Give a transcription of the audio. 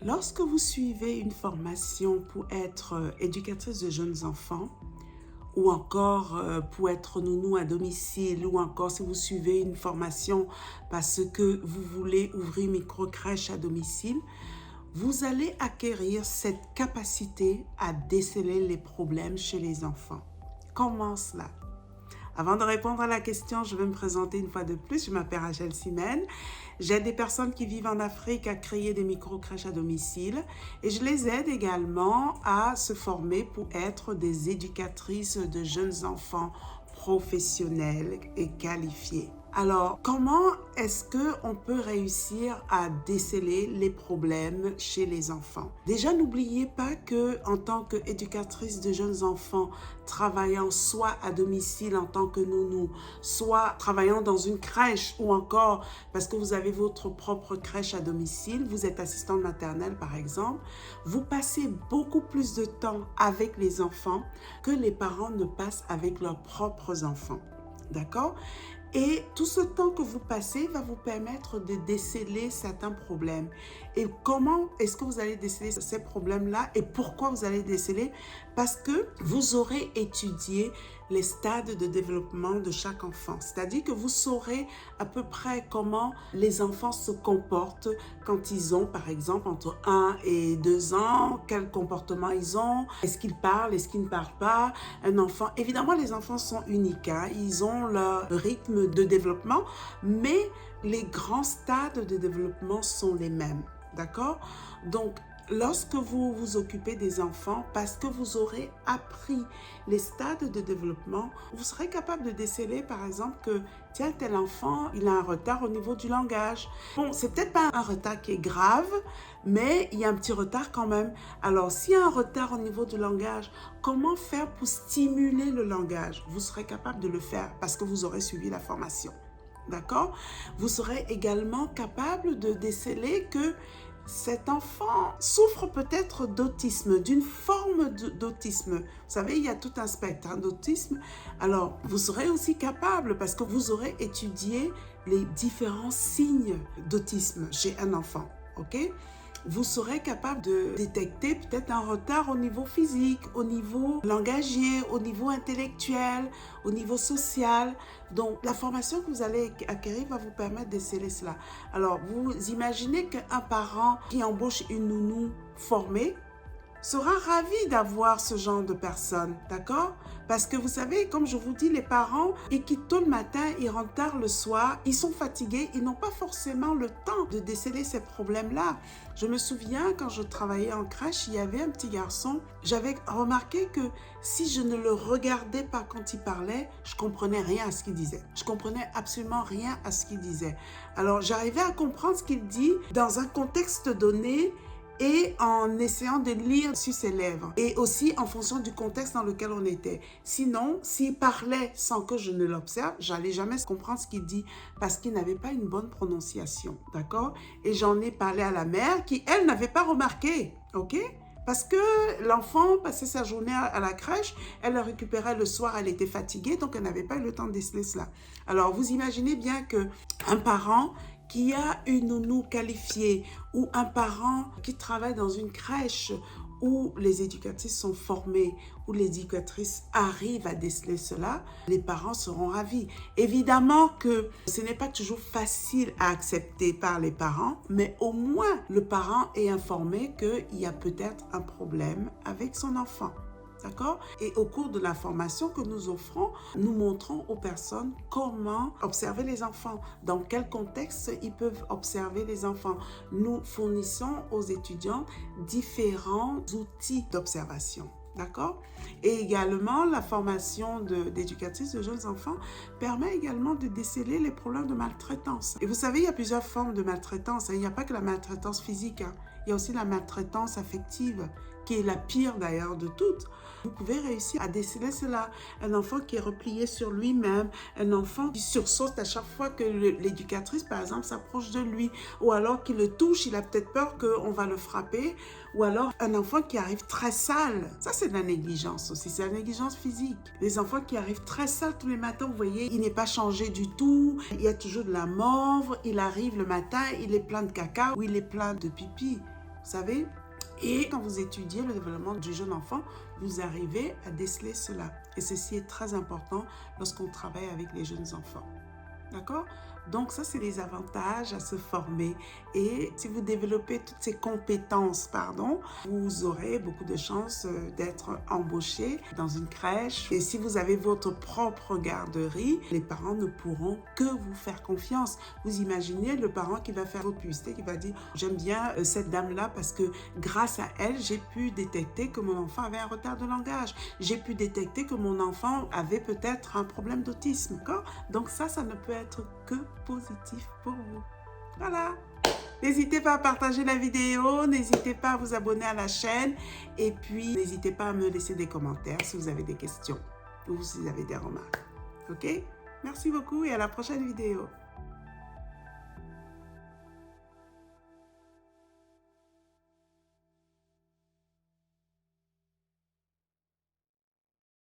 Lorsque vous suivez une formation pour être éducatrice de jeunes enfants, ou encore pour être nounou à domicile, ou encore si vous suivez une formation parce que vous voulez ouvrir une micro-crèche à domicile, vous allez acquérir cette capacité à déceler les problèmes chez les enfants. Comment cela? Avant de répondre à la question, je vais me présenter une fois de plus. Je m'appelle Rachel Simène. J'aide des personnes qui vivent en Afrique à créer des micro-crèches à domicile et je les aide également à se former pour être des éducatrices de jeunes enfants professionnelles et qualifiées. Alors, comment est-ce qu'on peut réussir à déceler les problèmes chez les enfants? Déjà, n'oubliez pas que en tant qu'éducatrice de jeunes enfants, travaillant soit à domicile en tant que nounou, soit travaillant dans une crèche ou encore parce que vous avez votre propre crèche à domicile, vous êtes assistante maternelle par exemple, vous passez beaucoup plus de temps avec les enfants que les parents ne passent avec leurs propres enfants. D'accord? Et tout ce temps que vous passez va vous permettre de déceler certains problèmes. Et comment est-ce que vous allez déceler ces problèmes-là et pourquoi vous allez déceler? Parce que vous aurez étudié les stades de développement de chaque enfant. C'est-à-dire que vous saurez à peu près comment les enfants se comportent quand ils ont, par exemple, entre 1 et 2 ans, quel comportement ils ont, est-ce qu'ils parlent, est-ce qu'ils ne parlent pas. Un enfant, évidemment, les enfants sont uniques, hein? Ils ont leur rythme de développement, mais les grands stades de développement sont les mêmes. D'accord? Donc, lorsque vous vous occupez des enfants, parce que vous aurez appris les stades de développement, vous serez capable de déceler par exemple que tiens, tel enfant, il a un retard au niveau du langage. Bon, c'est peut-être pas un retard qui est grave, mais il y a un petit retard quand même. Alors, s'il y a un retard au niveau du langage, comment faire pour stimuler le langage? Vous serez capable de le faire parce que vous aurez suivi la formation. D'accord? Vous serez également capable de déceler que cet enfant souffre peut-être d'autisme, d'une forme d'autisme. Vous savez, il y a tout un spectre d'autisme. Alors, vous serez aussi capable, parce que vous aurez étudié les différents signes d'autisme chez un enfant. OK? Vous serez capable de détecter peut-être un retard au niveau physique, au niveau langagier, au niveau intellectuel, au niveau social. Donc, la formation que vous allez acquérir va vous permettre de sceller cela. Alors, vous imaginez qu'un parent qui embauche une nounou formée sera ravi d'avoir ce genre de personne, d'accord? Parce que vous savez, comme je vous dis, les parents, ils quittent tôt le matin, ils rentrent tard le soir, ils sont fatigués, ils n'ont pas forcément le temps de déceler ces problèmes-là. Je me souviens, quand je travaillais en crèche, il y avait un petit garçon, j'avais remarqué que si je ne le regardais pas quand il parlait, je comprenais rien à ce qu'il disait. Je comprenais absolument rien à ce qu'il disait. Alors, j'arrivais à comprendre ce qu'il dit dans un contexte donné, et en essayant de lire sur ses lèvres et aussi en fonction du contexte dans lequel on était. Sinon, s'il parlait sans que je ne l'observe, j'allais jamais comprendre ce qu'il dit parce qu'il n'avait pas une bonne prononciation, d'accord? Et j'en ai parlé à la mère qui, elle, n'avait pas remarqué, ok? Parce que l'enfant passait sa journée à la crèche, elle le récupérait le soir, elle était fatiguée, donc elle n'avait pas eu le temps de déceler cela. Alors, vous imaginez bien qu'un parent qui a une nounou qualifiée ou un parent qui travaille dans une crèche où les éducatrices sont formées, où les éducatrices arrivent à déceler cela, les parents seront ravis. Évidemment que ce n'est pas toujours facile à accepter par les parents, mais au moins le parent est informé qu'il y a peut-être un problème avec son enfant. D'accord? Et au cours de la formation que nous offrons, nous montrons aux personnes comment observer les enfants, dans quel contexte ils peuvent observer les enfants. Nous fournissons aux étudiants différents outils d'observation. D'accord? Et également, la formation d'éducatrice de jeunes enfants permet également de déceler les problèmes de maltraitance. Et vous savez, il y a plusieurs formes de maltraitance. Il n'y a pas que la maltraitance physique. Il y a aussi la maltraitance affective, qui est la pire d'ailleurs de toutes. Vous pouvez réussir à déceler cela. Un enfant qui est replié sur lui-même, un enfant qui sursaute à chaque fois que l'éducatrice, par exemple, s'approche de lui, ou alors qu'il le touche, il a peut-être peur qu'on va le frapper, ou alors un enfant qui arrive très sale. Ça, c'est de la négligence aussi, c'est la négligence physique. Les enfants qui arrivent très sales tous les matins, vous voyez, il n'est pas changé du tout, il y a toujours de la morve, il arrive le matin, il est plein de caca ou il est plein de pipi. Vous savez? Et quand vous étudiez le développement du jeune enfant, vous arrivez à déceler cela. Et ceci est très important lorsqu'on travaille avec les jeunes enfants. D'accord? Donc ça, c'est les avantages à se former. Et si vous développez toutes ces compétences, vous aurez beaucoup de chances d'être embauché dans une crèche. Et si vous avez votre propre garderie, les parents ne pourront que vous faire confiance. Vous imaginez le parent qui va faire votre publicité, qui va dire « J'aime bien cette dame-là parce que grâce à elle, j'ai pu détecter que mon enfant avait un retard de langage. J'ai pu détecter que mon enfant avait peut-être un problème d'autisme. » Donc ça ne peut être que positif pour vous. Voilà. N'hésitez pas à partager la vidéo, n'hésitez pas à vous abonner à la chaîne et puis n'hésitez pas à me laisser des commentaires si vous avez des questions ou si vous avez des remarques. Ok? Merci beaucoup et à la prochaine vidéo.